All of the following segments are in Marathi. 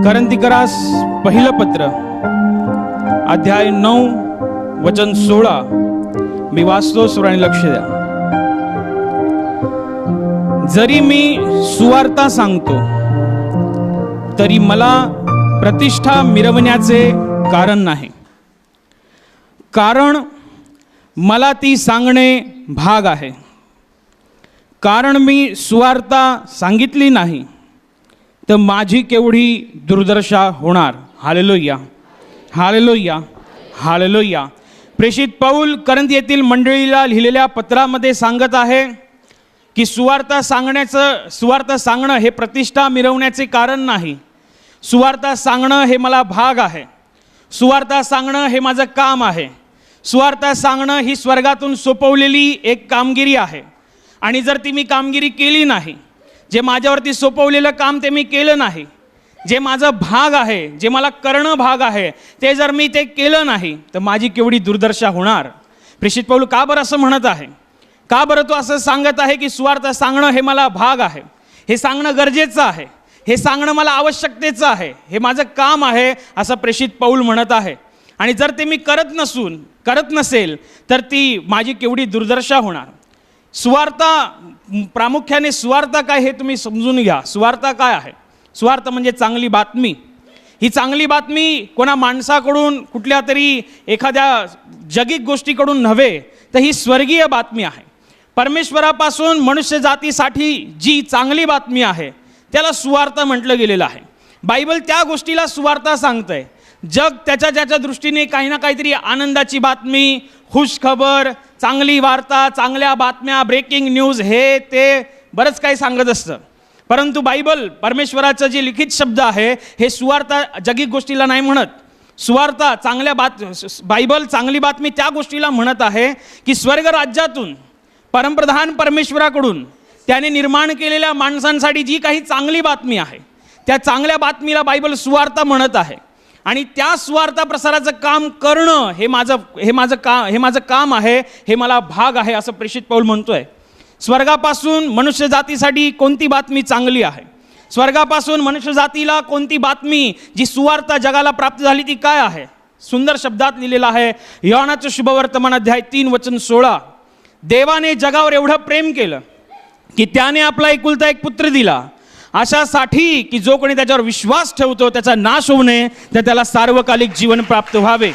करंतिकरास पहिलं पत्र अध्याय 9 वचन 16 मी वाचतो. सर्वांनी लक्ष द्या. जरी मी सुवार्ता सांगतो तरी मला प्रतिष्ठा मिरवण्याचे कारण नाही, कारण मला ती सांगणे भाग आहे. कारण मी सुवार्ता सांगितली नाही तर माझी केवढी दुर्दशा होणार. Hallelujah, hallelujah, hallelujah. प्रेषित पौल करंथ येथील मंडळीला लिहिलेल्या पत्रामध्ये सांगत आहे की सुवार्ता सांगणं हे प्रतिष्ठा मिरवण्याचे कारण नाही. सुवार्ता सांगणं हे मला भाग आहे. सुवार्ता सांगणं हे माझं काम आहे. सुवार्ता सांगणं ही स्वर्गातून सोपवलेली एक कामगिरी आहे. आणि जर ती मी कामगिरी केली नाही, जे माझ्यावरती सोपवलेलं काम ते मी केलं नाही, जे माझं भाग आहे, जे मला करणं भाग आहे, ते जर मी ते केलं नाही तर माझी केवढी दुर्दशा होणार. प्रेषित पौल का बरं असं म्हणत आहे? का बरं तो असं सांगत आहे की सुवार्ता सांगणं हे मला भाग आहे, हे सांगणं गरजेचं आहे, हे सांगणं मला आवश्यकतेचं आहे, हे माझं काम आहे, असं प्रेषित पौल म्हणत आहे. आणि जर ते मी करत नसेल तर ती माझी केवढी दुर्दशा होणार. सुवार्ता, प्रामुख्याने सुवार्ता काय हे तुम्ही समजून घ्या. सुवार्ता काय आहे? सुवार्ता म्हणजे चांगली बातमी. ही चांगली बातमी कोणा माणसाकडून, कुठल्या तरी एखाद्या जगिक गोष्टीकडून नव्हे, तर ही स्वर्गीय बातमी आहे. परमेश्वरापासून मनुष्य जातीसाठी जी चांगली बातमी आहे त्याला सुवार्ता म्हटलं गेलेलं आहे. बायबल त्या गोष्टीला सुवार्ता सांगतंय. जग त्याच्या दृष्टीने काही ना काहीतरी आनंदाची बातमी, खुश खबर, चांगली वार्ता, चांगल्या बातम्या, ब्रेकिंग न्यूज, हे ते बरंच काही सांगत असतं. परंतु बायबल, परमेश्वराचं जे लिखित शब्द आहे, हे सुवार्ता जगिक गोष्टीला नाही म्हणत. सुवार्ता बायबल चांगली बातमी त्या गोष्टीला म्हणत आहे की स्वर्ग राज्यातून परमप्रधान परमेश्वराकडून त्याने निर्माण केलेल्या माणसांसाठी जी काही चांगली बातमी आहे, त्या चांगल्या बातमीला बायबल सुवार्ता म्हणत आहे. आणि त्या सुवार्ता प्रसाराचं काम करणं हे माझं काम आहे, हे मला भाग आहे, असं प्रेषित पौल म्हणतोय. स्वर्गापासून मनुष्य जातीसाठी कोणती बातमी चांगली आहे? स्वर्गापासून मनुष्य जातीला कोणती बातमी, जी सुवार्ता जगाला प्राप्त झाली, ती काय आहे? सुंदर शब्दात लिहिलेलं आहे योहानाचं शुभवर्तमान अध्याय 3 वचन 16. देवाने जगावर एवढं प्रेम केलं की त्याने आपला एकुलता एक पुत्र दिला, अशासाठी की जो कोणी त्याच्यावर विश्वास ठेवतो त्याचा नाश होऊ नये, तर त्याला सार्वकालिक जीवन प्राप्त व्हावे.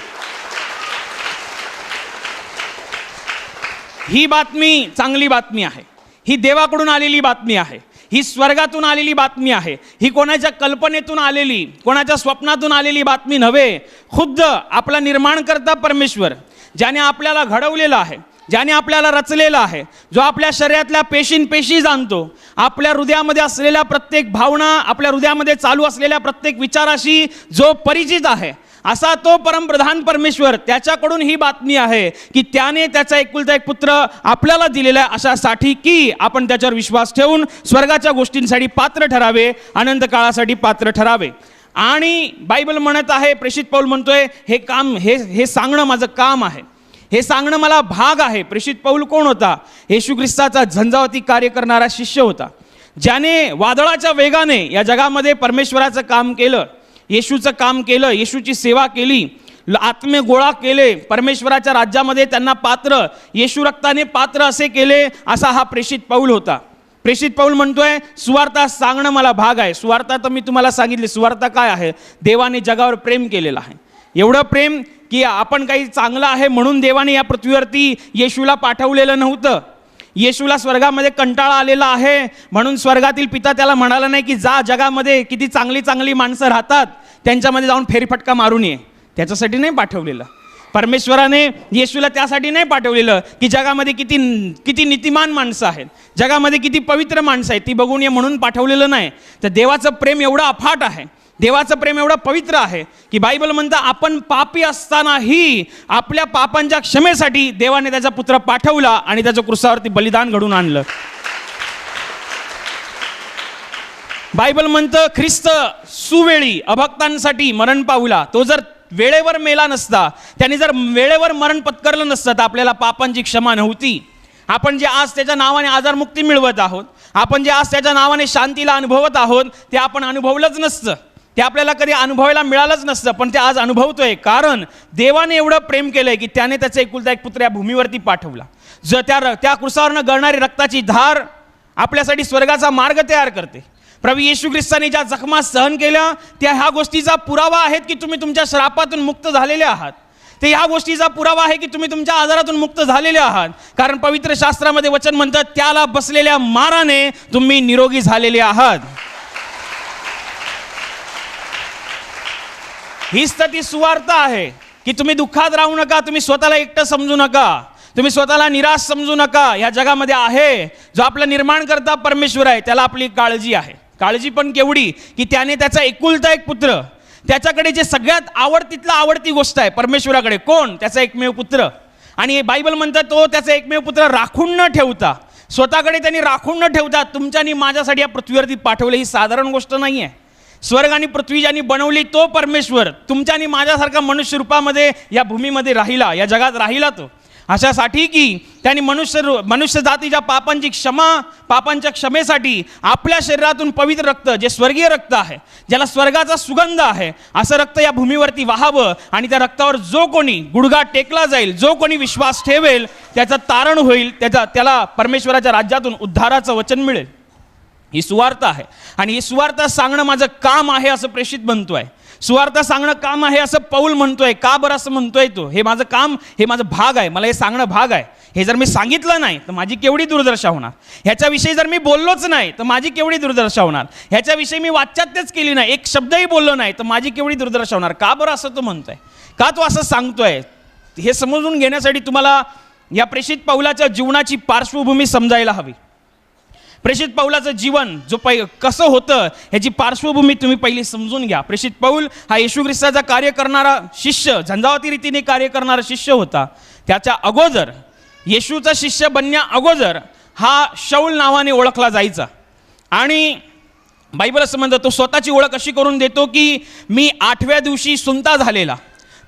ही बातमी चांगली बातमी आहे. ही देवाकडून आलेली बातमी आहे. ही स्वर्गातून आलेली बातमी आहे. ही कोणाच्या कल्पनेतून आलेली, कोणाच्या स्वप्नातून आलेली बातमी नव्हे. खुद्द आपला निर्माणकर्ता परमेश्वर, ज्याने आपल्याला घडवलेलं आहे, ज्याने आपल्याला रचलेलं आहे, जो आपल्या शरीरातल्या पेशी जाणतो, आपल्या हृदयामध्ये असलेल्या प्रत्येक भावना, आपल्या हृदयामध्ये चालू असलेल्या प्रत्येक विचाराशी जो परिचित आहे, असा तो परमप्रधान परमेश्वर, त्याच्याकडून ही बातमी आहे की त्याने त्याचा एकुलता एक पुत्र आपल्याला दिलेला आहे, अशासाठी की आपण त्याच्यावर विश्वास ठेवून स्वर्गाच्या गोष्टींसाठी पात्र ठरावे, अनंत काळासाठी पात्र ठरावे. आणि बायबल म्हणत आहे, प्रेषित पौल म्हणतोय, हे सांगणं माझं काम आहे, हे सांगणं मला भाग आहे. प्रेषित पौल कोण होता? येशू ख्रिस्ताचा झंझावाती कार्य करणारा शिष्य होता, ज्याने वादळाच्या वेगाने या जगामध्ये परमेश्वराचं काम केलं, येशूचं काम केलं, येशूची सेवा केली, आत्मे गोळा केले, परमेश्वराच्या राज्यामध्ये त्यांना पात्र, येशू रक्ताने पात्र असे केले, असा हा प्रेषित पौल होता. प्रेषित पौल म्हणतोय सुवार्ता सांगणं मला भाग आहे. सुवार्ता तर मी तुम्हाला सांगितली. सुवार्ता काय आहे? देवाने जगावर प्रेम केलेलं आहे. एवढं प्रेम की आपण काही चांगलं आहे म्हणून देवाने या पृथ्वीवरती येशूला पाठवलेलं नव्हतं. येशूला स्वर्गामध्ये कंटाळा आलेला आहे म्हणून स्वर्गातील पिता त्याला म्हणाला नाही की जा, जगामध्ये किती चांगली माणसं राहतात, त्यांच्यामध्ये जाऊन फेरफटका मारून ये. त्याच्यासाठी नाही पाठवलेलं. परमेश्वराने येशूला त्यासाठी नाही पाठवलेलं की जगामध्ये किती नीतिमान माणसं आहेत, जगामध्ये किती पवित्र माणसं आहेत, ती बघून ये म्हणून पाठवलेलं नाही. तर देवाचं प्रेम एवढं अफाट आहे, देवाचं प्रेम एवढं पवित्र आहे की बायबल म्हणतं आपण पापी असतानाही आपल्या पापांच्या क्षमेसाठी देवाने त्याचा पुत्र पाठवला आणि त्याच्या क्रुसावरती बलिदान घडून आणलं. बायबल म्हणतं ख्रिस्त सुवेळी अभक्तांसाठी मरण पावला. तो जर वेळेवर मेला नसता, त्याने जर वेळेवर मरण पत्करलं नसतं, तर आपल्याला पापांची क्षमा नव्हती. आपण जे आज त्याच्या नावाने आजारमुक्ती मिळवत आहोत, आपण जे आज त्याच्या नावाने शांतीला अनुभवत आहोत, ते आपण अनुभवलंच नसतं. ते आपल्याला कधी अनुभवायला मिळालंच नसतं, पण ते आज अनुभवतोय. कारण देवाने एवढं प्रेम केलंय की त्याने त्याचा एकुलता एक पुत्र या भूमीवरती पाठवला. त्या क्रुसावरनं गळणारी रक्ताची धार आपल्यासाठी स्वर्गाचा मार्ग तयार करते. प्रभू येशू ख्रिस्ताने ज्या जखमा सहन केल्या त्या ह्या गोष्टीचा पुरावा आहेत की तुम्ही तुमच्या श्रापातून मुक्त झालेले आहात. ते ह्या गोष्टीचा पुरावा आहे की तुम्ही तुमच्या आजारातून मुक्त झालेले आहात. कारण पवित्र शास्त्रामध्ये वचन म्हणतात, त्याला बसलेल्या माराने तुम्ही निरोगी झालेले आहात. हीच तर ती सुवार्ता आहे की तुम्ही दुःखात राहू नका, तुम्ही स्वतःला एकटं समजू नका, तुम्ही स्वतःला निराश समजू नका. या जगामध्ये आहे जो आपला निर्माण करता परमेश्वर आहे, त्याला आपली काळजी आहे. काळजी पण केवढी की त्याने त्याचा एकुलता एक पुत्र, त्याच्याकडे जे सगळ्यात आवडती गोष्ट आहे परमेश्वराकडे, कोण? त्याचा एकमेव पुत्र. आणि बायबल म्हणतात तो त्याचा एकमेव पुत्र राखून न ठेवता, स्वतःकडे त्यांनी राखून न ठेवता तुमच्या आणि माझ्यासाठी या पृथ्वीवरती पाठवले. ही साधारण गोष्ट नाही आहे. स्वर्ग आणि पृथ्वी ज्यांनी बनवली तो परमेश्वर तुमच्या आणि माझ्यासारखा मनुष्य रूपामध्ये या भूमीमध्ये राहिला, या जगात राहिला तो अशासाठी की त्यांनी मनुष्य जातीच्या पापांच्या क्षमेसाठी आपल्या शरीरातून पवित्र रक्त, जे स्वर्गीय रक्त आहे, ज्याला स्वर्गाचा सुगंध आहे, असं रक्त या भूमीवरती वाहावं. आणि त्या रक्तावर जो कोणी गुडघा टेकला जाईल, जो कोणी विश्वास ठेवेल, त्याचं तारण होईल, त्याला परमेश्वराच्या राज्यातून उद्धाराचं वचन मिळेल. ही सुवार्ता आहे. आणि ही सुवार्ता सांगणं माझं काम आहे असं प्रेषित म्हणतोय. सुवार्ता सांगणं काम आहे असं पौल म्हणतोय. का बरं असं म्हणतोय तो? हे माझं काम, हे माझं भाग आहे, मला हे सांगणं भाग आहे. हे जर मी सांगितलं नाही तर माझी केवढी दुर्दशा होणार. ह्याच्याविषयी जर मी बोललोच नाही तर माझी केवढी दुर्दशा होणार. ह्याच्याविषयी मी वाच्यतेच केली नाही, एक शब्दही बोललो नाही तर माझी केवढी दुर्दशा होणार. का बरं असं तो म्हणतोय, का तो असं सांगतोय, हे समजून घेण्यासाठी तुम्हाला या प्रेषित पौलाच्या जीवनाची पार्श्वभूमी समजायला हवी. प्रेषित पौलाचं जीवन कसं होतं ह्याची पार्श्वभूमी तुम्ही पहिली समजून घ्या. प्रेषित पौल हा येशू ख्रिस्ताचा कार्य करणारा शिष्य, झंझावाती रीतीने कार्य करणारा शिष्य होता. त्याच्या अगोदर, येशूचा शिष्य बनण्या अगोदर हा शौल नावाने ओळखला जायचा. आणि बायबल असं म्हणतं, तो स्वतःची ओळख अशी करून देतो की मी 8व्या दिवशी सुनता झालेला,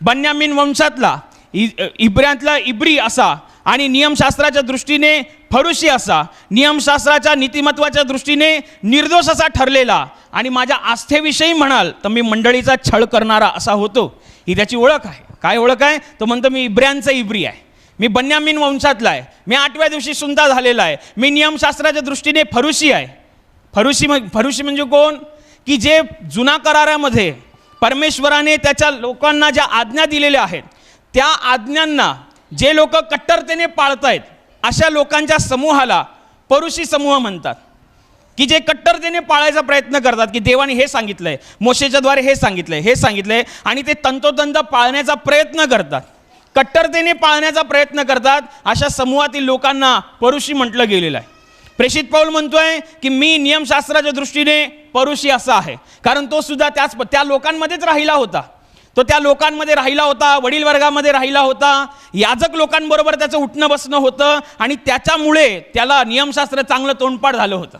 बन्यामीन वंशातला, इब्र्यातला इब्री असा, आणि नियमशास्त्राच्या दृष्टीने फरुशी असा, नियमशास्त्राच्या नीतिमत्वाच्या दृष्टीने निर्दोष असा ठरलेला, आणि माझ्या आस्थेविषयी म्हणाल तर मी मंडळीचा छळ करणारा असा होतो. ही त्याची ओळख आहे. काय ओळख आहे? तो म्हणतो मी इब्र्यांचा इब्री आहे, मी बन्यामीन वंशातला आहे, मी 8व्या दिवशी सुनता झालेला आहे, मी नियमशास्त्राच्या दृष्टीने फरुशी आहे. फरुशी म्हणजे कोण? की जे जुना करारामध्ये परमेश्वराने त्याच्या लोकांना ज्या आज्ञा दिलेल्या आहेत, त्या आज्ञांना जे लोक कट्टरतेने पाळतायत अशा लोकांच्या समूहाला परुषी समूह म्हणतात. की जे कट्टरतेने पाळायचा प्रयत्न करतात, की देवाने हे सांगितलंय, मोशेच्याद्वारे हे सांगितलंय, आणि ते तंतोतंत पाळण्याचा प्रयत्न करतात, कट्टरतेने पाळण्याचा प्रयत्न करतात. अशा समूहातील लोकांना परुषी म्हटलं गेलेलं आहे. प्रेषित पौल म्हणतोय की मी नियमशास्त्राच्या दृष्टीने परुषी असा आहे, कारण तो सुद्धा त्या लोकांमध्येच राहिला होता. तो त्या लोकांमध्ये राहिला होता, वडील वर्गामध्ये राहिला होता, याजक लोकांबरोबर त्याचं उठणं बसणं होतं, आणि त्याच्यामुळे त्याला नियमशास्त्र चांगलं तोंडपाठ झालं होतं.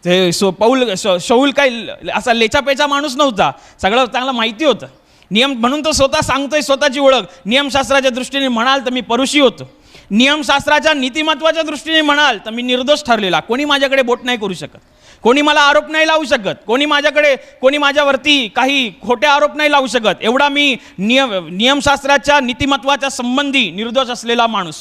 ते शौल काही असा लेचापेचा माणूस नव्हता, सगळं चांगलं माहिती होतं नियम, म्हणून तो स्वतः सांगतोय स्वतःची ओळख. नियमशास्त्राच्या दृष्टीने म्हणाल तर मी परुषी होतो, नियमशास्त्राच्या नीतिमत्वाच्या दृष्टीने म्हणाल तर मी निर्दोष ठरलेला, कोणी माझ्याकडे बोट नाही करू शकत, कोणी मला आरोप नाही लावू शकत, कोणी माझ्यावरती काही खोटे आरोप नाही लावू शकत, एवढा मी नियमशास्त्राच्या नीतिमत्वाच्या संबंधी निर्दोष असलेला माणूस,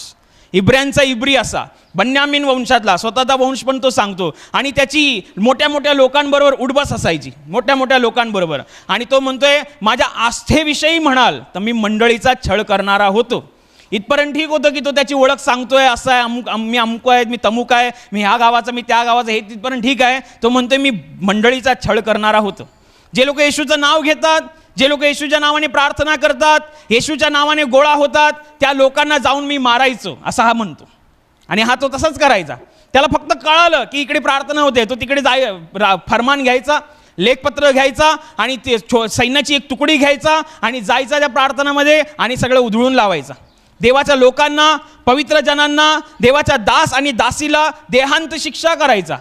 इब्र्यांचा इब्री असा, बन्यामीन वंशातला, स्वतःचा वंश पण तो सांगतो. आणि त्याची मोठ्या मोठ्या लोकांबरोबर उडबस असायची, मोठ्या मोठ्या लोकांबरोबर. आणि तो म्हणतोय माझ्या आस्थेविषयी म्हणाल तर मी मंडळीचा छळ करणारा होतो. इथपर्यंत ठीक होतं की तो त्याची ओळख सांगतोय, असं आहे, मी अमुक आहे, मी तमुक आहे, मी ह्या गावाचा, मी त्या गावाचा, हे तिथपर्यंत ठीक आहे. तो म्हणतोय मी मंडळीचा छळ करणारा होतो. जे लोक येशूचं नाव घेतात, जे लोक येशूच्या नावाने प्रार्थना करतात, येशूच्या नावाने गोळा होतात, त्या लोकांना जाऊन मी मारायचो, असा हा म्हणतो. आणि हा तो तसंच करायचा. त्याला फक्त कळालं की इकडे प्रार्थना होते, तो तिकडे फरमान घ्यायचा, लेखपत्र घ्यायचा, आणि ते सैन्याची एक तुकडी घ्यायचा, आणि जायचा त्या प्रार्थनामध्ये, आणि सगळं उधळून लावायचा. देवाच्या लोकांना, पवित्र जनांना, देवाच्या दास आणि दासीला देहांत शिक्षा करायचा.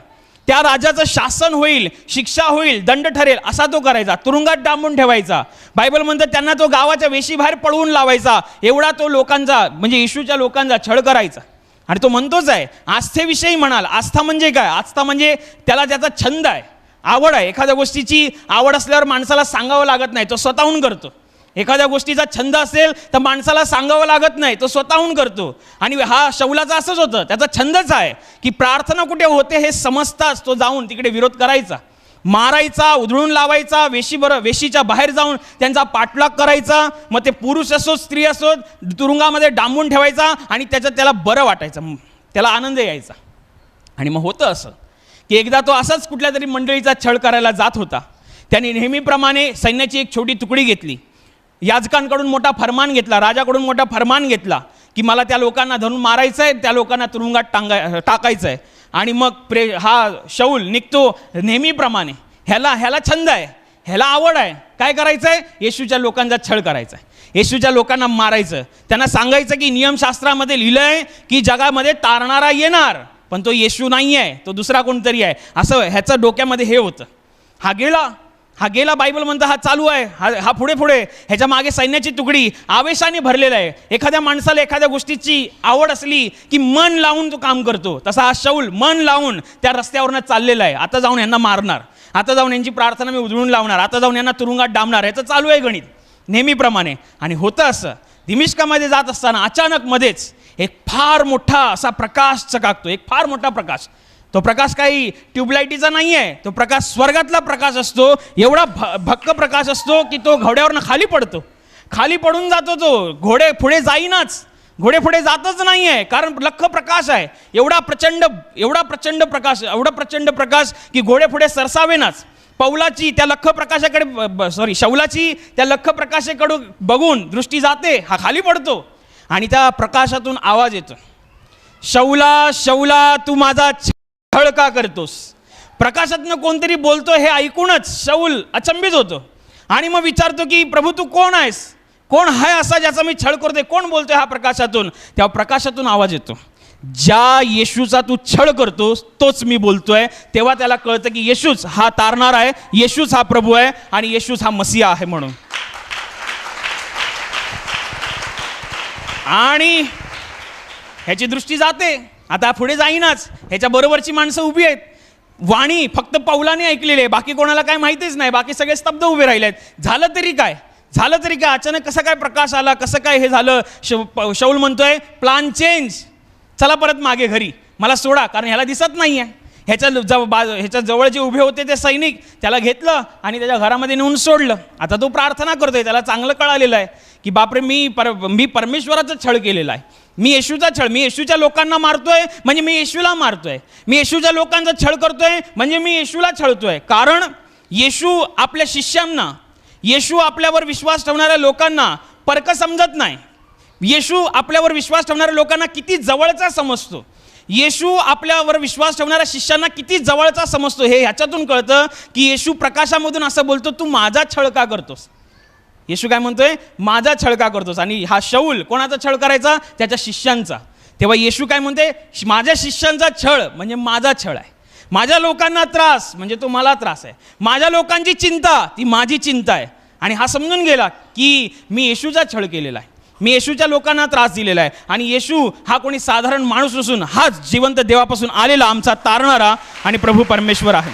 त्या राजाचं शासन होईल, शिक्षा होईल, दंड ठरेल असा तो करायचा. तुरुंगात डांबून ठेवायचा. बायबल म्हणतं त्यांना तो गावाच्या वेशीबाहेर पळवून लावायचा. एवढा तो लोकांचा, म्हणजे येशूच्या लोकांचा छळ करायचा. आणि तो म्हणतोच आहे आस्थेविषयी म्हणाल. आस्था म्हणजे काय? आस्था म्हणजे त्याला ज्याचा छंद आहे, आवड आहे. एखाद्या गोष्टीची आवड असल्यावर माणसाला सांगावं लागत नाही, तो स्वतःहून करतो. एखाद्या गोष्टीचा छंद असेल तर माणसाला सांगावं लागत नाही, तो स्वतःहून करतो. आणि हा शौलाचा असंच होतं, त्याचा छंदच आहे की प्रार्थना कुठे होते हे समजताच तो जाऊन तिकडे विरोध करायचा, मारायचा, उधळून लावायचा, वेशीच्या बाहेर जाऊन त्यांचा पाठलाग करायचा. मग ते पुरुष असो स्त्री असो तुरुंगामध्ये डांबून ठेवायचा आणि त्याला बरं वाटायचं, त्याला आनंद यायचा. आणि मग होतं असं की एकदा तो असाच कुठल्या तरी मंडळीचा छळ करायला जात होता. त्याने नेहमीप्रमाणे सैन्याची एक छोटी तुकडी घेतली, याजकांकडून मोठा फरमान घेतला, राजाकडून मोठा फरमान घेतला की मला त्या लोकांना धरून मारायचं आहे, त्या लोकांना तुरुंगात टाकायचं आहे. आणि मग हा शौल निघतो नेहमीप्रमाणे. ह्याला छंद आहे, ह्याला आवड आहे. काय करायचं आहे? येशूच्या लोकांचा छळ करायचा आहे, येशूच्या लोकांना मारायचं. त्यांना सांगायचं की नियमशास्त्रामध्ये लिहिलं आहे की जगामध्ये तारणारा येणार, पण तो येशू नाही आहे, तो दुसरा कोणतरी आहे, असं ह्याचं डोक्यामध्ये हे होतं. हा गेला बायबल म्हणतं, हा चालू आहे, हा पुढे ह्याच्या मागे सैन्याची तुकडी आवेशाने भरलेला आहे. एखाद्या माणसाला एखाद्या गोष्टीची आवड असली की मन लावून तो काम करतो. तसा हा शौल मन लावून त्या रस्त्यावरनं चाललेला आहे. आता जाऊन यांना मारणार, आता जाऊन यांची प्रार्थना मी उधळून लावणार, आता जाऊन यांना तुरुंगात डांबणार, ह्याचं चालू आहे गणित नेहमीप्रमाणे. आणि होतं असं, दिमिश्कामध्ये जात असताना अचानक मध्येच एक फार मोठा असा प्रकाश चकाकतो, एक फार मोठा प्रकाश. तो प्रकाश काही ट्यूबलाईटीचा नाही आहे, तो प्रकाश स्वर्गातला प्रकाश असतो. एवढा भक्क प्रकाश असतो की तो घोड्यावरनं खाली पडतो, खाली पडून जातो. तो घोडे पुढे जाईनाच, घोडे पुढे जातच नाही आहे, कारण लख्ख प्रकाश आहे. एवढा प्रचंड प्रकाश की घोडे पुढे सरसावेनाच. शौलाची त्या लख्ख प्रकाशाकडे बघून दृष्टी जाते, हा खाली पडतो आणि त्या प्रकाशातून आवाज येतो, शौला शौला तू माझा छळ का करतोस. प्रकाशातनं कोणतरी बोलतो हे ऐकूनच शौल अचंबित होतो आणि मग विचारतो की प्रभू तू कोण आहेस, कोण आहे असा ज्याचा मी छळ करतोय, कोण बोलतोय हा प्रकाशातून. त्या प्रकाशातून आवाज येतो, ज्या येशूचा तू छळ करतोस तोच मी बोलतोय. तेव्हा त्याला कळतं की येशूच हा तारणार आहे, येशूच हा प्रभू आहे आणि येशूच हा मसीहा आहे म्हणून. आणि ह्याची दृष्टी जाते, आता पुढे जाईनाच. ह्याच्या बरोबरची माणसं उभी आहेत, वाणी फक्त पौलाने ऐकलेली आहे, बाकी कोणाला काय माहितीच नाही, बाकी सगळे स्तब्ध उभे राहिले आहेत. झालं तरी काय, अचानक कसा काय प्रकाश आला, कसं काय हे झालं. शौल म्हणतोय प्लान चेंज, चला परत मागे घरी, मला सोडा, कारण ह्याला दिसत नाही आहे. ह्याच्या जवळ जे उभे होते ते सैनिक त्याला घेतलं आणि त्याच्या घरामध्ये नेऊन सोडलं. आता तो प्रार्थना करतोय, त्याला चांगलं कळालेलं आहे की बापरे मी परमेश्वराचा छळ केलेला आहे, मी येशूच्या लोकांना मारतोय म्हणजे मी येशूला मारतोय, मी येशूच्या लोकांचा छळ करतोय म्हणजे मी येशूला छळतोय. कारण येशू आपल्या शिष्यांना, येशू आपल्यावर विश्वास ठेवणाऱ्या लोकांना परक समजत नाही. येशू आपल्यावर विश्वास ठेवणाऱ्या लोकांना किती जवळचा समजतो, येशू आपल्यावर विश्वास ठेवणाऱ्या शिष्यांना किती जवळचा समजतो. हे ह्याच्यातून कळतं की येशू प्रकाशामधून असं बोलतो, तू माझा छळ का करतोस. येशू काय म्हणतोय, माझा छळ का करतोस. आणि हा शौल कोणाचा छळ करायचा, त्याच्या शिष्यांचा. तेव्हा येशू काय म्हणते, माझ्या शिष्यांचा छळ म्हणजे माझा छळ आहे, माझ्या लोकांना त्रास म्हणजे तो मला त्रास आहे, माझ्या लोकांची चिंता ती माझी चिंता आहे. आणि हा समजून गेला की मी येशूचा छळ केलेला आहे, मी येशूच्या लोकांना त्रास दिलेला आहे. आणि येशू हा कोणी साधारण माणूस नसून हाच जिवंत देवापासून आलेला आमचा तारणारा आणि प्रभू परमेश्वर आहे.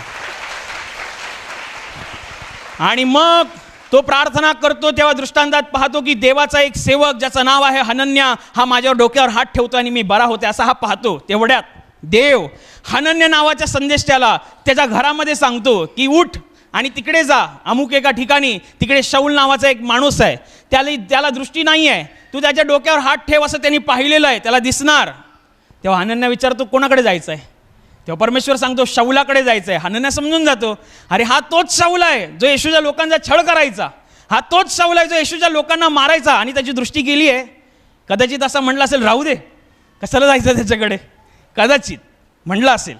आणि मग तो प्रार्थना करतो तेव्हा दृष्टांतात पाहतो की देवाचा एक सेवक ज्याचं नाव आहे हनन्या, हा माझ्यावर डोक्यावर हात ठेवतो आणि मी बरा होते असा हा पाहतो. तेवढ्यात देव हनन्या नावाच्या संदेष्ट्याला त्याच्या घरामध्ये सांगतो की उठ आणि तिकडे जा, अमुक एका ठिकाणी तिकडे शौल नावाचा एक माणूस आहे, त्याला दृष्टी नाही आहे, तू त्याच्या डोक्यावर हात ठेव असं त्यांनी पाहिलेलं आहे, त्याला दिसणार. तेव्हा हनन्या विचारतो कोणाकडे जायचं आहे. तेव्हा परमेश्वर सांगतो शौलाकडे जायचं आहे. हनन्या समजून जातो, अरे हा तोच शौल आहे जो येशूच्या लोकांचा छळ करायचा, हा तोच शौल आहे जो येशूच्या लोकांना मारायचा. आणि त्याची दृष्टी गेली आहे. कदाचित असं म्हटलं असेल, राहू दे, कशाला जायचं त्याच्याकडे, कदाचित म्हटलं असेल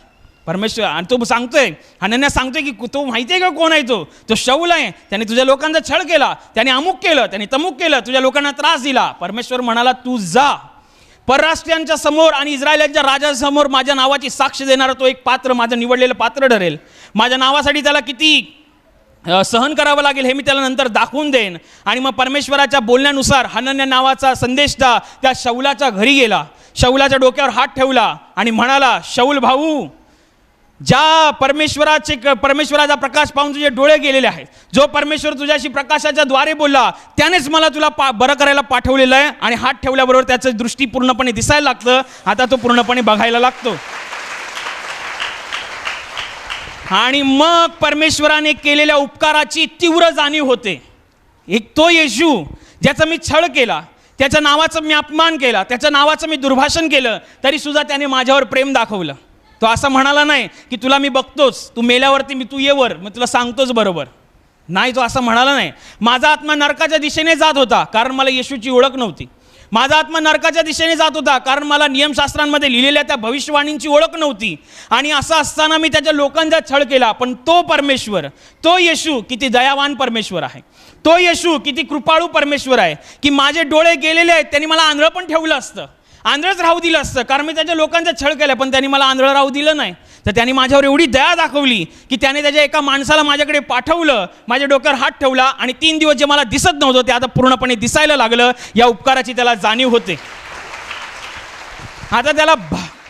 परमेश्वर. आणि तो सांगतोय, हनन्या सांगतोय की तो माहिती आहे का कोण आहे, तो शौल आहे, त्याने तुझ्या लोकांचा छळ केला, त्याने अमुक केलं, त्याने तमुक केलं, तुझ्या लोकांना त्रास दिला. परमेश्वर म्हणाला तू जा, परराष्ट्रीयांच्या समोर आणि इस्रायलांच्या राजासमोर माझ्या नावाची साक्ष देणारा तो एक पात्र, माझं निवडलेलं पात्र ठरेल. माझ्या नावासाठी त्याला किती सहन करावं लागेल हे मी त्याला नंतर दाखवून देईन. आणि मग परमेश्वराच्या बोलण्यानुसार हनन्या नावाचा संदेष्टा त्या शौलाच्या घरी गेला, शौलाच्या डोक्यावर हात ठेवला आणि म्हणाला, शौल भाऊ, ज्या परमेश्वराचा प्रकाश पाहून तुझे डोळे गेलेले आहेत, जो परमेश्वर तुझ्याशी प्रकाशाच्या द्वारे बोलला त्यानेच मला तुला बरं करायला पाठवलेलं आहे. आणि हात ठेवल्याबरोबर त्याचं दृष्टी पूर्णपणे दिसायला लागतं. आता तो पूर्णपणे बघायला लागतो. आणि मग परमेश्वराने केलेल्या उपकाराची तीव्र जाणीव होते. एक तो येशू ज्याचा मी छळ केला, त्याच्या नावाचा मी अपमान केला, त्याच्या नावाचं मी दुर्भाषण केलं, तरी सुद्धा त्याने माझ्यावर प्रेम दाखवलं. तो असं म्हणाला नाही की तुला मी बघतोच, तू मेल्यावरती तू ये वर, मग तुला सांगतोच बरोबर. नाही, तो असं म्हणाला नाही. माझा आत्मा नरकाच्या दिशेने जात होता कारण मला येशूची ओळख नव्हती. माझा आत्मा नरकाच्या दिशेने जात होता कारण मला नियमशास्त्रांमध्ये लिहिलेल्या त्या भविष्यवाणींची ओळख नव्हती. आणि असं असताना मी त्याच्या लोकांचा छळ केला. पण तो परमेश्वर, तो येशू किती दयावान परमेश्वर आहे, तो येशू किती कृपाळू परमेश्वर आहे की माझे डोळे गेलेले आहेत, त्यांनी मला आंधळं पण ठेवलं असतं, आंधळच राहू दिलं असतं, कारण मी त्याच्या लोकांचा छळ केला, पण त्यांनी मला आंधळं राहू दिलं नाही. तर त्यांनी माझ्यावर एवढी दया दाखवली की त्याने त्याच्या एका माणसाला माझ्याकडे पाठवलं, माझ्या डोक्यावर हात ठेवला आणि 3 दिवस जे मला दिसत नव्हतं ते आता पूर्णपणे दिसायला लागलं. या उपकाराची त्याला जाणीव होते. आता त्याला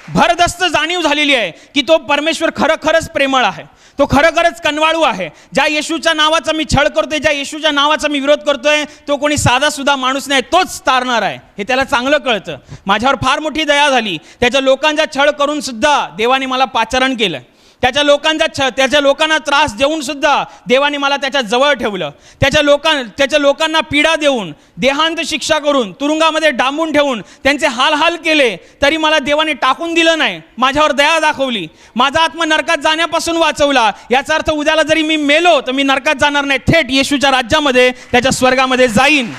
भरदस्त जाणीव झालेली आहे की तो परमेश्वर खरंच प्रेमळ आहे, तो खरंच कनवाळू आहे. ज्या येशूच्या नावाचा मी छळ करतोय, ज्या येशूच्या नावाचा मी विरोध करतोय, तो कोणी साधा सुद्धा माणूस नाही, तोच तारणार आहे हे त्याला चांगलं कळतं. माझ्यावर फार मोठी दया झाली. त्याच्या लोकांचा छळ करून सुद्धा देवाने मला पाचारण केलं. त्याच्या लोकांना त्रास देऊन सुद्धा देवाने मला त्याच्या जवळ ठेवलं. त्याच्या लोकांना पीडा देऊन, देहांत शिक्षा करून, तुरुंगामध्ये डांबून ठेवून त्यांचे हाल केले, तरी मला देवाने टाकून दिलं नाही. माझ्यावर दया दाखवली. माझा आत्मा नरकात जाण्यापासून वाचवला. याचा अर्थ उद्याला जरी मी मेलो तर मी नरकात जाणार नाही, थेट येशूच्या राज्यामध्ये, त्याच्या स्वर्गामध्ये जाईन.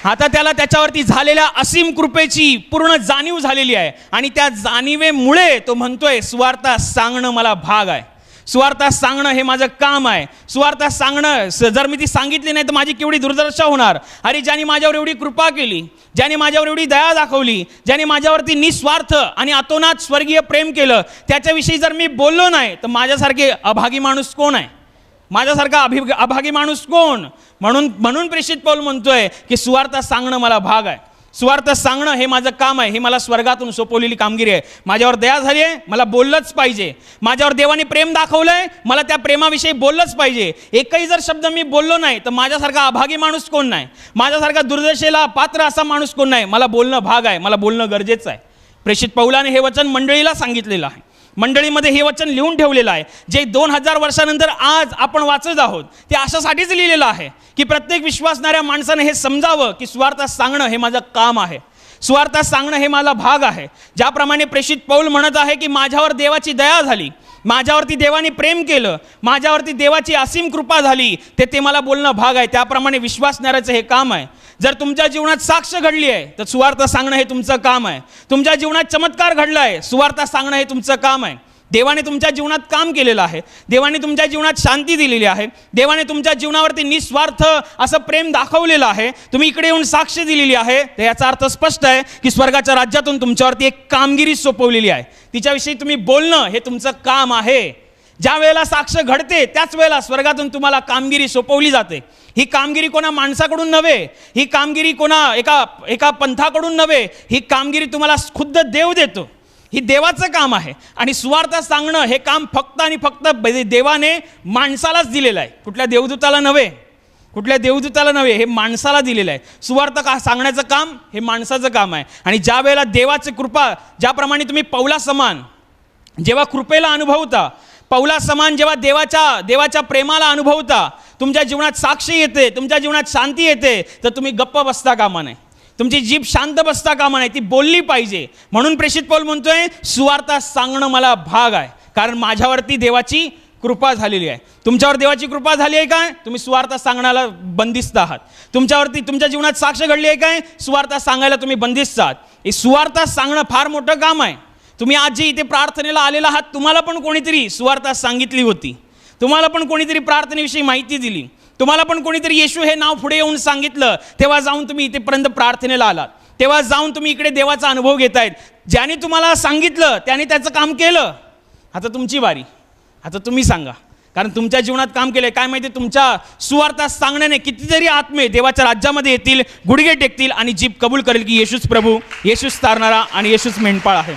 आता त्याला त्याच्यावरती झालेल्या असीम कृपेची पूर्ण जाणीव झालेली आहे. आणि त्या जाणीवेमुळे तो म्हणतोय सुवार्ता सांगणं मला भाग आहे, सुवार्ता सांगणं हे माझं काम आहे. सुवार्ता सांगणं जर मी ती सांगितली नाही तर माझी केवढी दुर्दशा होणार. अरे ज्याने माझ्यावर एवढी कृपा केली, ज्याने माझ्यावर एवढी दया दाखवली, ज्याने माझ्यावरती निस्वार्थ आणि अतोनात स्वर्गीय प्रेम केलं, त्याच्याविषयी जर मी बोललो नाही तर माझ्यासारखे अभागी माणूस कोण आहे, माझ्यासारखा अभागी माणूस कोण. म्हणून प्रेषित पौल म्हणतोय की सुवार्ता सांगणं मला भाग आहे, सुवार्ता सांगणं हे माझं काम आहे, हे मला स्वर्गातून सोपवलेली कामगिरी आहे. माझ्यावर दया झाली आहे, मला बोललंच पाहिजे. माझ्यावर देवाने प्रेम दाखवलंय, मला त्या प्रेमाविषयी बोललंच पाहिजे. एकही जर शब्द मी बोललो नाही तर माझ्यासारखा अभागी माणूस कोण नाही, माझ्यासारखा दुर्दशेला पात्र असा माणूस कोण नाही. मला बोलणं भाग आहे, मला बोलणं गरजेचं आहे. प्रेषित पौलाने हे वचन मंडळीला सांगितलेलं आहे, मंडळीमध्ये हे वचन लिहून ठेवलेलं आहे, जे 2000 वर्षानंतर आज आपण वाचत आहोत. ते अशासाठीच लिहिलेलं आहे की प्रत्येक विश्वासणाऱ्या माणसाने हे समजावं की सुवार्ता सांगणं हे माझं काम आहे, सुवार्ता सांगणं हे मला भाग आहे. ज्याप्रमाणे प्रेषित पौल म्हणत आहे की माझ्यावर देवाची दया झाली, माझ्यावरती देवाने प्रेम केलं, माझ्यावरती देवाची असीम कृपा झाली, ते मला बोलणं भाग आहे. त्याप्रमाणे विश्वासणाऱ्याचं हे काम आहे. जर तुमच्या जीवनात साक्ष घडली आहे तर सुवार्ता सांगणं हे तुमचं काम आहे. तुमच्या जीवनात चमत्कार घडला आहे, सुवार्ता सांगणं हे तुमचं काम आहे. देवाने तुमच्या जीवनात काम केलेलं आहे, देवाने तुमच्या जीवनात शांती दिलेली आहे, देवाने तुमच्या जीवनावरती निस्वार्थ असं प्रेम दाखवलेलं आहे, तुम्ही इकडे येऊन साक्ष दिलेली आहे. तर याचा अर्थ स्पष्ट आहे की स्वर्गाच्या राज्यातून तुमच्यावरती एक कामगिरी सोपवलेली आहे, तिच्याविषयी तुम्ही बोलणं हे तुमचं काम आहे. ज्या वेळेला साक्ष घडते त्याच वेळेला स्वर्गातून तुम्हाला कामगिरी सोपवली जाते. ही कामगिरी कोणा माणसाकडून नव्हे, ही कामगिरी कोणा एका पंथाकडून नव्हे, ही कामगिरी तुम्हाला खुद्द देव देतो. ही देवाचं काम आहे. आणि सुवार्ता सांगणं हे काम फक्त आणि फक्त देवाने माणसालाच दिलेलं आहे, कुठल्या देवदूताला नव्हे, कुठल्या देवदूताला नव्हे, हे माणसाला दिलेलं आहे. सुवार्ता सांगण्याचं काम हे माणसाचं काम आहे. आणि ज्या वेळेला देवाची कृपा, ज्याप्रमाणे तुम्ही पौला समान जेव्हा कृपेला अनुभवता, पौला समान जेव्हा देवाच्या प्रेमाला अनुभवता, तुमच्या जीवनात साक्षी येते, तुमच्या जीवनात शांती येते, तर तुम्ही गप्प बसता कामा नये, तुमची जीभ शांत बसता कामा नये, ती बोलली पाहिजे. म्हणून प्रेषित पौल म्हणतोय सुवार्ता सांगणं मला भाग आहे, कारण माझ्यावरती देवाची कृपा झालेली आहे. तुमच्यावर देवाची कृपा झाली आहे काय, तुम्ही सुवार्ता सांगण्याला बंदिस्त आहात. तुमच्यावरती तुमच्या जीवनात साक्ष घडली आहे काय, सुवार्ता सांगायला तुम्ही बंदिस्त आहात. हे सुवार्ता सांगणं फार मोठं काम आहे. तुम्ही आज जे इथे प्रार्थनेला आलेला आहात, तुम्हाला पण कोणीतरी सुवार्ता सांगितली होती, तुम्हाला पण कोणीतरी प्रार्थनेविषयी माहिती दिली, तुम्हाला पण कोणीतरी येशू हे नाव पुढे येऊन सांगितलं, तेव्हा जाऊन तुम्ही इथेपर्यंत प्रार्थनेला आलात, तेव्हा जाऊन तुम्ही इकडे देवाचा अनुभव घेतायत. ज्याने तुम्हाला सांगितलं त्याने त्याचं काम केलं. आता तुमची बारी, आता तुम्ही सांगा, कारण तुमच्या जीवनात काम केलंय. काय माहिती, तुमच्या सुवार्ता सांगण्याने कितीतरी आत्मे देवाच्या राज्यामध्ये येतील, गुडघे टेकतील आणि जीभ कबूल करेल की येशूच प्रभू, येशूच तारणारा आणि येशूच मेंढपाळ आहे.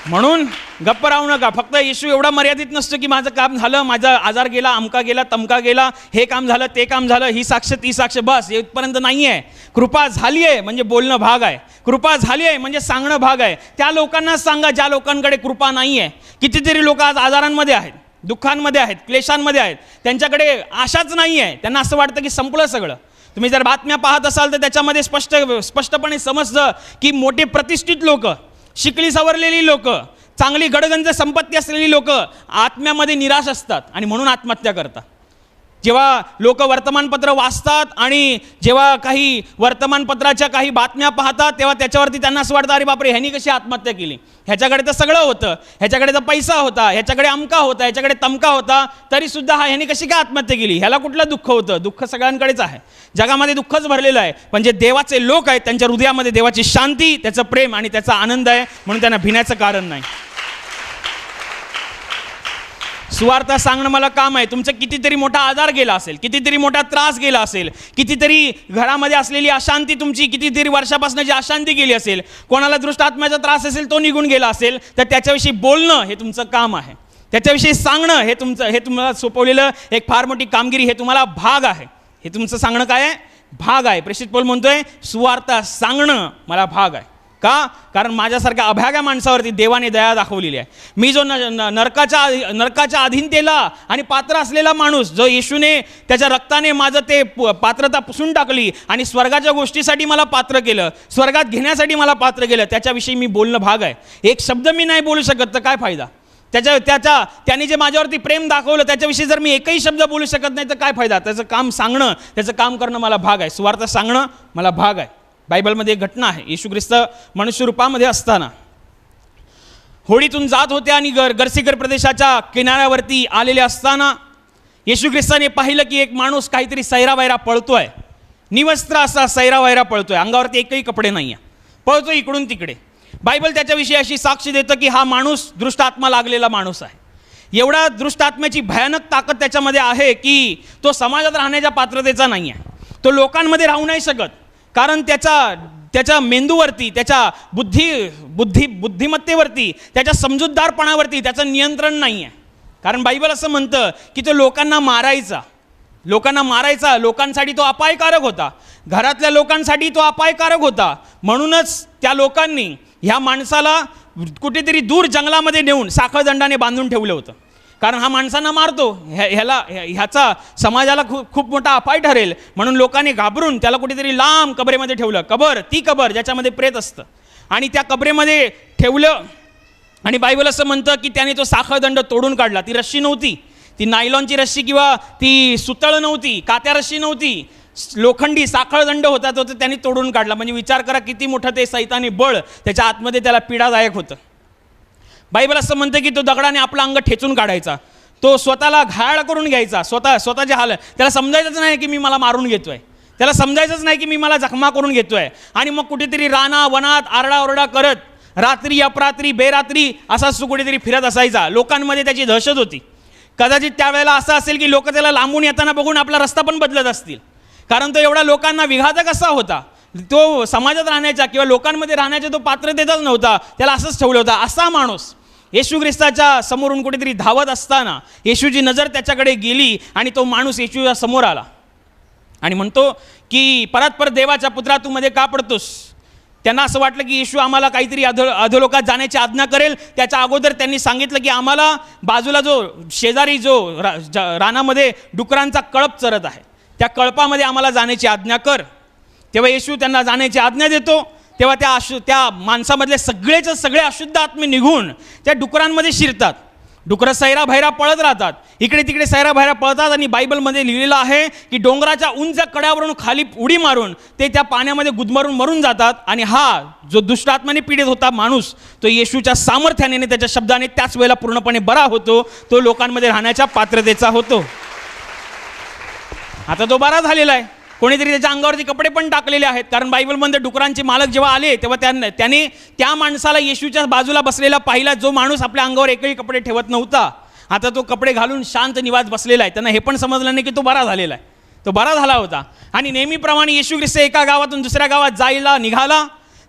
म्हणून गप्प राहू नका. फक्त येशू एवढा मर्यादित नसतो की माझं काम झालं, माझा आजार गेला, अमका गेला, तमका गेला, हे काम झालं, ते काम झालं, ही साक्ष ती साक्ष, बस इथपर्यंत नाही आहे. कृपा झाली आहे म्हणजे बोलणं भाग आहे, कृपा झाली आहे म्हणजे सांगणं भाग आहे. त्या लोकांना सांगा ज्या लोकांकडे कृपा नाही आहे. कितीतरी लोक आज आजारांमध्ये आहेत, दुःखांमध्ये आहेत, क्लेशांमध्ये आहेत, त्यांच्याकडे आशाच नाही आहे. त्यांना असं वाटतं की संपलं सगळं. तुम्ही जर बातम्या पाहत असाल तर त्याच्यामध्ये स्पष्टपणे समजतं की मोठे प्रतिष्ठित लोक, शिकली सवरलेली लोक, चांगली गडगंज संपत्ती असलेली लोक आत्म्यामध्ये निराश असतात आणि म्हणून आत्महत्या करतात. जेव्हा लोक वर्तमानपत्र वाचतात आणि जेव्हा काही वर्तमानपत्राच्या काही बातम्या पाहतात तेव्हा त्याच्यावरती त्यांना असं वाटतं, अरे बापरे, ह्यानी कशी आत्महत्या केली, ह्याच्याकडे तर सगळं होतं, ह्याच्याकडे तर पैसा होता, ह्याच्याकडे अमका होता, ह्याच्याकडे तमका होता, तरीसुद्धा ह्यानी कशी काय आत्महत्या केली, ह्याला कुठलं दुःख होतं. दुःख सगळ्यांकडेच आहे, जगामध्ये दुःखच भरलेलं आहे. पण जे देवाचे लोक आहेत त्यांच्या हृदयामध्ये देवाची शांती, त्याचं प्रेम आणि त्याचा आनंद आहे, म्हणून त्यांना भिण्याचं कारण नाही. सुवार्ता सांगणं मला काम आहे. तुमचं कितीतरी मोठा आजार गेला असेल, कितीतरी मोठा त्रास गेला असेल, कितीतरी घरामध्ये असलेली अशांती, तुमची कितीतरी वर्षापासून जी अशांती गेली असेल, कोणाला दृष्ट आत्म्याचा त्रास असेल तो निघून गेला असेल, तर त्याच्याविषयी बोलणं हे तुमचं काम आहे. त्याच्याविषयी सांगणं हे तुम्हाला सोपवलेलं एक फार मोठी कामगिरी, हे तुम्हाला भाग आहे. हे तुमचं सांगणं काय आहे? भाग आहे. प्रेषित पौल म्हणतोय सुवार्ता सांगणं मला भाग आहे. का? कारण माझ्यासारख्या अभाग्या माणसावरती देवाने दया दाखवलेली आहे. मी जो नरकाच्या अधीनतेला आणि पात्र असलेला माणूस, जो येशूने त्याच्या रक्ताने माझं ते पात्रता पुसून टाकली आणि स्वर्गाच्या गोष्टीसाठी मला पात्र केलं, स्वर्गात घेण्यासाठी मला पात्र केलं, त्याच्याविषयी मी बोलणं भाग आहे. एक शब्द मी नाही बोलू शकत तर काय फायदा? त्याने जे माझ्यावरती प्रेम दाखवलं त्याच्याविषयी जर मी एकही शब्द बोलू शकत नाही तर काय फायदा? त्याचं काम सांगणं, त्याचं काम करणं मला भाग आहे. सुवार्ता सांगणं मला भाग आहे. बायबलमध्ये एक घटना आहे. येशू ख्रिस्त मनुष्य रूपामध्ये असताना होडीतून जात होते आणि गरसीकर प्रदेशाच्या किनाऱ्यावरती आलेले असताना येशू ख्रिस्ताने पाहिलं की एक माणूस काहीतरी सैरावैरा पळतोय, निवस्त्र असा सैरावैरा पळतोय, अंगावरती एकही कपडे नाही आहे, पळतोय इकडून तिकडे. बायबल त्याच्याविषयी अशी साक्ष देतं की हा माणूस दृष्ट आत्मा लागलेला माणूस आहे. एवढा दृष्ट आत्म्याची भयानक ताकद त्याच्यामध्ये आहे की तो समाजात राहण्याच्या पात्रतेचा नाही आहे. तो लोकांमध्ये राहू नाही शकत, कारण त्याच्या मेंदूवरती, त्याच्या बुद्धिमत्तेवरती, त्याच्या समजूतदारपणावरती त्याचं नियंत्रण नाही आहे. कारण बायबल असं म्हणतं की तो लोकांना मारायचा, लोकांसाठी तो अपायकारक होता, घरातल्या लोकांसाठी तो अपायकारक होता. म्हणूनच त्या लोकांनी ह्या माणसाला कुठेतरी दूर जंगलामध्ये नेऊन साखळदंडाने बांधून ठेवलं होतं. कारण हा माणसांना मारतो, ह्याचा समाजाला खूप मोठा अपाय ठरेल, म्हणून लोकांनी घाबरून त्याला कुठेतरी लांब कबरेमध्ये ठेवलं. ती कबर ज्याच्यामध्ये प्रेत असतं, आणि त्या कबरेमध्ये ठेवलं. आणि बायबल असं म्हणतं की त्याने तो साखळदंड तोडून काढला. ती रस्सी नव्हती, ती नायलॉनची रस्सी किंवा ती सुतळ नव्हती, कात्या रस्सी नव्हती, लोखंडी साखळदंड होता, तो त्याने तोडून काढला. म्हणजे विचार करा किती मोठं ते सैतानी बळ त्याच्या आतमध्ये त्याला पीडादायक होतं. बायबल असं म्हणतं की तो दगडाने आपलं अंग ठेचून काढायचा, तो स्वतःला घायाळ करून घ्यायचा, स्वतःचे हाल. त्याला समजायचंच नाही की मी मला मारून घेतोय, त्याला समजायचंच नाही की मी मला जखमा करून घेतोय. आणि मग कुठेतरी राना वनात आरडाओरडा करत रात्री अपरात्री बेरात्री असा कुठेतरी फिरत असायचा. लोकांमध्ये त्याची दहशत होती. कदाचित त्यावेळेला असं असेल की लोक त्याला लांबून येताना बघून आपला रस्ता पण बदलत असतील, कारण तो एवढा लोकांना विघातक असा होता. तो समाजात राहण्याच्या किंवा लोकांमध्ये राहण्याच्या तो पात्रतेचाच नव्हता, त्याला असंच ठेवलं होतं. असा माणूस येशू ख्रिस्ताच्या समोरून कुठेतरी धावत असताना येशूची नजर त्याच्याकडे गेली आणि तो माणूस येशूच्या समोर आला आणि म्हणतो की परत देवाच्या पुत्रा तू मध्ये का पडतोस? त्यांना असं वाटलं की येशू आम्हाला काहीतरी अधोलोकात जाण्याची आज्ञा करेल. त्याच्या अगोदर त्यांनी सांगितलं की आम्हाला बाजूला शेजारी रानामध्ये डुकरांचा कळप चरत आहे, त्या कळपामध्ये आम्हाला जाण्याची आज्ञा कर. तेव्हा येशू त्यांना जाण्याची आज्ञा देतो. तेव्हा त्या माणसामधले सगळे अशुद्ध आत्मे निघून त्या डुकरांमध्ये शिरतात. डुकरं सैराभैरा पळत राहतात, इकडे तिकडे सैराभैरा पळतात. आणि बायबलमध्ये लिहिलेलं आहे की डोंगराच्या उंच कड्यावरून खाली उडी मारून ते त्या पाण्यामध्ये गुदमरून मरून जातात. आणि हा जो दुष्ट आत्म्याने पीडित होता माणूस, तो येशूच्या सामर्थ्याने, त्याच्या शब्दाने त्याच वेळेला पूर्णपणे बरा होतो. तो लोकांमध्ये राहण्याच्या पात्रतेचा होतो. आता तो बरा झालेला आहे. कोणीतरी त्याच्या अंगावरती कपडे पण टाकलेले आहेत, कारण बायबलमध्ये डुकरांचे मालक जेव्हा आले तेव्हा त्याने त्या माणसाला येशूच्या बाजूला बसलेला पाहिला, जो माणूस आपल्या अंगावर एकही कपडे ठेवत नव्हता. आता तो कपडे घालून शांत निवास बसलेला आहे. त्यांना हे पण समजलं नाही की तो बरा झालेला आहे, तो बरा झाला होता. आणि नेहमीप्रमाणे येशू ख्रिस्त एका गावातून दुसऱ्या गावात जायला निघाला,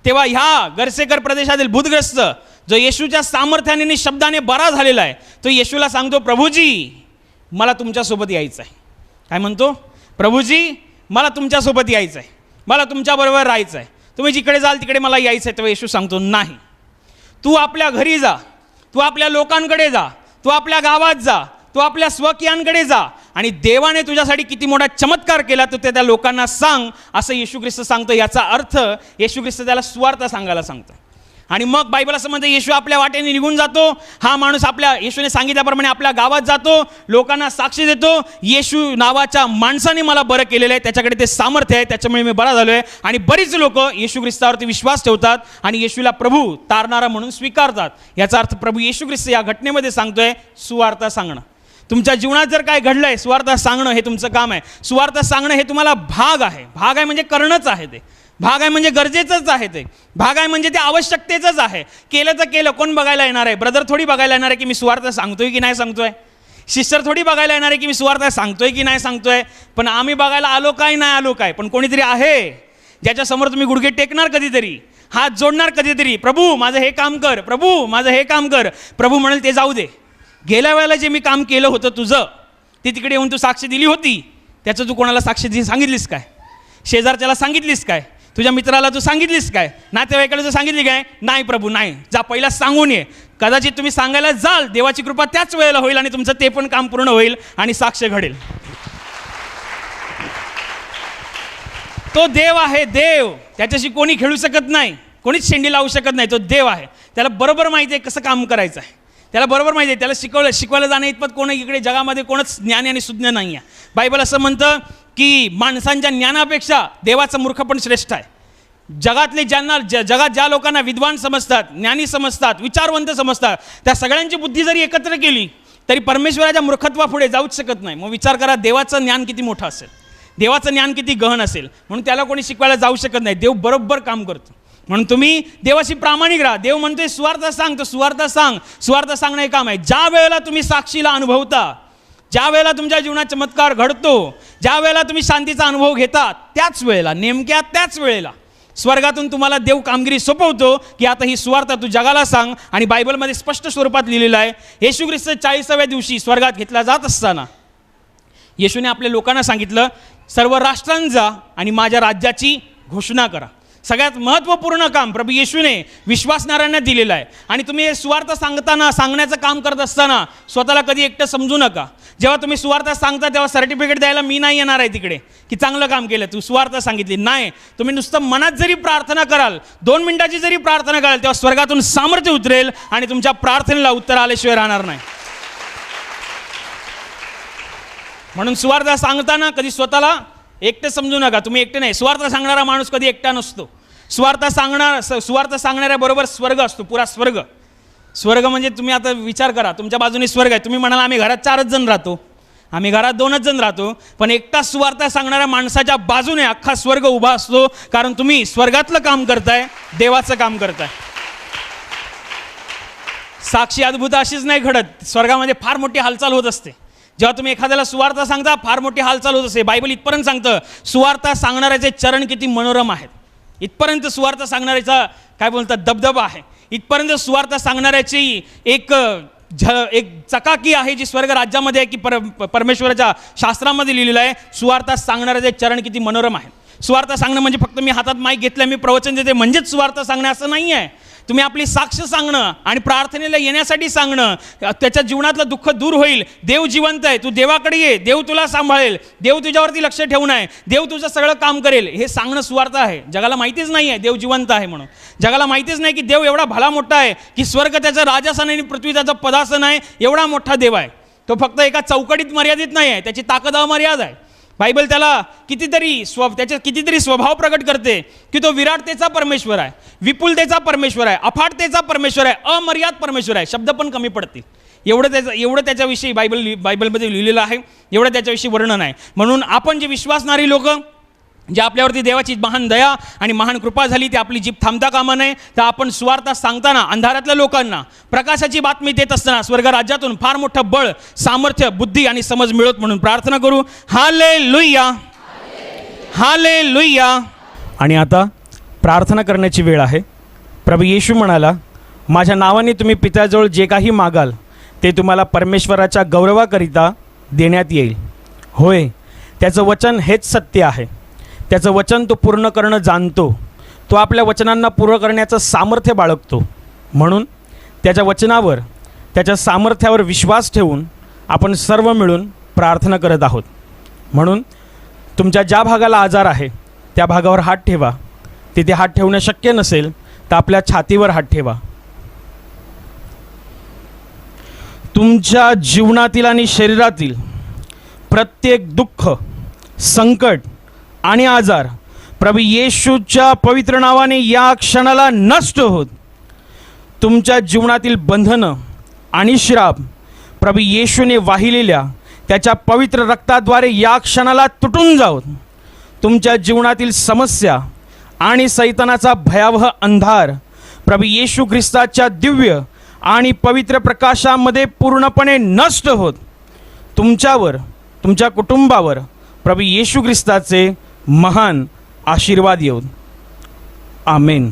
तेव्हा ह्या गरसेकर प्रदेशातील भूतग्रस्त जो येशूच्या सामर्थ्याने आणि शब्दाने बरा झालेला आहे, तो येशूला सांगतो, प्रभूजी मला तुमच्यासोबत यायचं आहे. काय म्हणतो? प्रभूजी मला तुमच्यासोबत यायचं आहे, मला तुमच्याबरोबर राहायचं आहे, तुम्ही जिकडे जाल तिकडे मला यायचं आहे. तेव्हा येशू सांगतो, नाही, तू आपल्या घरी जा, तू आपल्या लोकांकडे जा, तू आपल्या गावात जा, तू आपल्या स्वकीयांकडे जा आणि देवाने तुझ्यासाठी किती मोठा चमत्कार केला तो त्या लोकांना सांग, असं येशू ख्रिस्त सांगतो. याचा अर्थ येशू ख्रिस्त त्याला सुवार्ता सांगायला सांगतो. आणि मग बायबल असं म्हणतं, येशू आपल्या वाटेने निघून जातो. हा माणूस आपल्या येशूने सांगितल्याप्रमाणे आपल्या गावात जातो, लोकांना साक्षी देतो, येशू नावाच्या माणसाने मला बरं केलेलं आहे, त्याच्याकडे ते सामर्थ्य आहे, त्याच्यामुळे मी बरा झालो आहे. आणि बरीच लोक येशू ख्रिस्तावरती विश्वास ठेवतात आणि येशूला प्रभू तारणारा म्हणून स्वीकारतात. याचा अर्थ प्रभू येशू ख्रिस्त या घटनेमध्ये सांगतोय, सुवार्ता सांगणं. तुमच्या जीवनात जर काय घडलंय, सुवार्ता सांगणं हे तुमचं काम आहे. सुवार्ता सांगणं हे तुम्हाला भाग आहे. भाग आहे म्हणजे करणंच आहे, ते भाग आहे म्हणजे गरजेचंच आहे, ते भाग आहे म्हणजे ते आवश्यकतेचंच आहे. केलं तर केलं, कोण बघायला येणार आहे? ब्रदर थोडी बघायला येणार आहे की मी सुवार्ता सांगतोय की नाही सांगतोय. सिस्टर थोडी बघायला येणार आहे की मी सुवार्ता सांगतोय की नाही सांगतोय. पण आम्ही बघायला आलो काय, नाही आलो काय, पण कोणीतरी आहे ज्याच्यासमोर तुम्ही गुडघे टेकणार कधीतरी, हात जोडणार कधीतरी, प्रभू माझं हे काम कर, प्रभू माझं हे काम कर. प्रभू म्हणेल ते जाऊ दे, गेल्या वेळेला जे मी काम केलं होतं तुझं, ते तिकडे येऊन तू साक्षी दिली होती, त्याचं तू कोणाला साक्षी सांगितलीस काय? शेजारच्याला सांगितलीस काय? तुझ्या मित्राला तू सांगितलीस काय? नातेवाईकाला तू सांगितली काय? नाही प्रभू नाही. जा पहिला सांगून ये. कदाचित तुम्ही सांगायला जाल, देवाची कृपा त्याच वेळेला होईल आणि तुमचं ते पण काम पूर्ण होईल आणि साक्ष घडेल. तो देव आहे, देव, त्याच्याशी कोणी खेळू शकत नाही, कोणीच शेंडी लावू शकत नाही. तो देव आहे, त्याला बरोबर माहिती आहे कसं काम करायचं आहे, त्याला बरोबर माहिती आहे. त्याला शिकवायला जाणं इतपत कोण इकडे जगामध्ये कोणच ज्ञानी आणि सुज्ञ नाही आहे. बायबल असं म्हणतं की माणसांच्या ज्ञानापेक्षा देवाचं मूर्खपण श्रेष्ठ आहे. जगातले जगात ज्या लोकांना विद्वान समजतात, ज्ञानी समजतात, विचारवंत समजतात, त्या सगळ्यांची बुद्धी जरी एकत्र केली तरी परमेश्वराच्या मूर्खत्वापुढे जाऊच शकत नाही. मग विचार करा, देवाचं ज्ञान किती मोठं असेल, देवाचं ज्ञान किती गहन असेल. म्हणून त्याला कोणी शिकवायला जाऊ शकत नाही. देव बरोबर काम करतो. म्हणून तुम्ही देवाशी प्रामाणिक राहा. देव म्हणतोय सुवार्ता सांग, तर सुवार्ता सांग. सुवार्ता सांगणं हे काम आहे. ज्या वेळेला तुम्ही साक्षीला अनुभवता, ज्या वेळेला तुमच्या जीवनात चमत्कार घडतो, ज्या वेळेला तुम्ही शांतीचा अनुभव घेता, त्याच वेळेला, नेमक्या त्याच वेळेला स्वर्गातून तुम्हाला देव कामगिरी सोपवतो की आता ही सुवार्ता तू जगाला सांग. आणि बायबलमध्ये स्पष्ट स्वरूपात लिहिलेलं आहे, येशू ख्रिस्त 40व्या दिवशी स्वर्गात घेतला जात असताना येशूने आपल्या लोकांना सांगितलं, सर्व राष्ट्रांचा आणि माझ्या राज्याची घोषणा करा. सगळ्यात महत्त्वपूर्ण काम प्रभू येशूने विश्वासणाऱ्यांना दिलेलं आहे. आणि तुम्ही हे सुवार्ता सांगण्याचं काम करत असताना स्वतःला कधी एकटं समजू नका. जेव्हा तुम्ही सुवार्ता सांगता तेव्हा सर्टिफिकेट द्यायला मी नाही येणार आहे तिकडे की चांगलं काम केलं, तू सुवार्ता सांगितली. नाही, तुम्ही नुसतं मनात जरी प्रार्थना कराल, 2 मिनिटाची जरी प्रार्थना कराल, तेव्हा स्वर्गातून सामर्थ्य उतरेल आणि तुमच्या प्रार्थनेला उत्तर आल्याशिवाय राहणार नाही. म्हणून सुवार्ता सांगताना कधी स्वतःला एकटं समजू नका. तुम्ही एकटे नाही. सुवार्ता सांगणारा माणूस कधी एकटा नसतो. सुवार्ता सांगणाऱ्याबरोबर स्वर्ग असतो, पुरा स्वर्ग. स्वर्ग म्हणजे तुम्ही आता विचार करा, तुमच्या बाजूने स्वर्ग आहे. तुम्ही म्हणाल आम्ही घरात 4च जण राहतो, आम्ही घरात 2च जण राहतो, पण एकटा सुवार्ता सांगणाऱ्या माणसाच्या बाजूने अख्खा स्वर्ग उभा असतो. कारण तुम्ही स्वर्गातलं काम करताय, देवाचं काम करताय. साक्षी अद्भुत अशीच नाही घडत, स्वर्गामध्ये फार मोठी हालचाल होत असते. जेव्हा तुम्ही एखाद्याला सुवार्ता सांगता, फार मोठी हालचाल होत असते. बायबल इथपर्यंत सांगतं, सुवार्ता सांगणाऱ्याचे चरण किती मनोरम आहेत. इथपर्यंत सुवार्ता सांगणाऱ्याचा काय बोलतात दबदबा आहे. इथपर्यंत सुवार्ता सांगणाऱ्याची एक चकाकी आहे जी स्वर्ग राज्यामध्ये आहे, की परमेश्वराच्या शास्त्रामध्ये लिहिलेलं आहे, सुवार्ता सांगणाऱ्याचे चरण किती मनोरम आहे. सुवार्ता सांगणं म्हणजे फक्त मी हातात माईक घेतलं, मी प्रवचन देते म्हणजेच सुवार्ता सांगणं असं नाही आहे. तुम्ही आपली साक्ष सांगणं आणि प्रार्थनेला येण्यासाठी सांगणं, त्याच्या जीवनातलं दुःख दूर होईल. देव जिवंत आहे, तू देवाकडे ये, देव तुला सांभाळेल, देव तुझ्यावरती लक्ष ठेवून आहे, देव तुझं सगळं काम करेल, हे सांगणं सुवार्ता आहे. जगाला माहितीच नाही आहे देव जिवंत आहे म्हणून. जगाला माहितीच नाही की देव एवढा भला मोठा आहे की स्वर्ग त्याचं राजासन आहे आणि पृथ्वी त्याचं पदासन आहे. एवढा मोठा देव आहे. तो फक्त एका चौकटीत मर्यादित नाही आहे, त्याची ताकद अमर्याद आहे. बायबल त्याला त्याचे कितीतरी स्वभाव प्रकट करते की तो विराटतेचा परमेश्वर आहे, विपुलतेचा परमेश्वर आहे, अफाटतेचा परमेश्वर आहे, अमर्याद परमेश्वर आहे. शब्द पण कमी पडतील एवढं त्याच्याविषयी बायबलमध्ये लिहिलेलं आहे, एवढं त्याच्याविषयी वर्णन आहे. म्हणून आपण जे विश्वासणारी लोक, जे आपल्यावरती देवाची महान दया आणि महान कृपा झाली, ते आपली जीभ थांबता कामा नये. तर आपण सुवार्ता सांगताना अंधारातल्या लोकांना प्रकाशाची बातमी देत असताना स्वर्ग राज्यातून फार मोठं बळ, सामर्थ्य, बुद्धी आणि समज मिळत म्हणून प्रार्थना करू. Hallelujah, hallelujah. आणि आता प्रार्थना करण्याची वेळ आहे. प्रभू येशू म्हणाला, माझ्या नावाने तुम्ही पित्याजवळ जे काही मागाल ते तुम्हाला परमेश्वराच्या गौरवाकरिता देण्यात येईल. होय, त्याचं वचन हेच सत्य आहे. त्याचं वचन तो पूर्ण करणं जाणतो. तो आपल्या वचनांना पूर्ण करण्याचं सामर्थ्य बाळगतो. म्हणून त्याच्या वचनावर, त्याच्या सामर्थ्यावर विश्वास ठेवून आपण सर्व मिळून प्रार्थना करत आहोत. म्हणून तुमच्या ज्या भागाला आजार आहे त्या भागावर हात ठेवा. तिथे हात ठेवणं शक्य नसेल तर आपल्या छातीवर हात ठेवा. तुमच्या जीवनातील आणि शरीरातील प्रत्येक दुःख, संकट आणि आजार प्रभू येशूच्या पवित्र नावाने या क्षणाला नष्ट होत. तुमच्या जीवनातील बंधनं आणि श्राप प्रभू येशूने वाहिलेल्या त्याच्या पवित्र रक्ताद्वारे या क्षणाला तुटून जावत. तुमच्या जीवनातील समस्या आणि सैतानाचा भयावह अंधार प्रभू येशू ख्रिस्ताच्या दिव्य आणि पवित्र प्रकाशामध्ये पूर्णपणे नष्ट होत. तुमच्यावर, तुमच्या कुटुंबावर प्रभू येशू ख्रिस्ताचे महान आशीर्वाद येऊ. आमेन.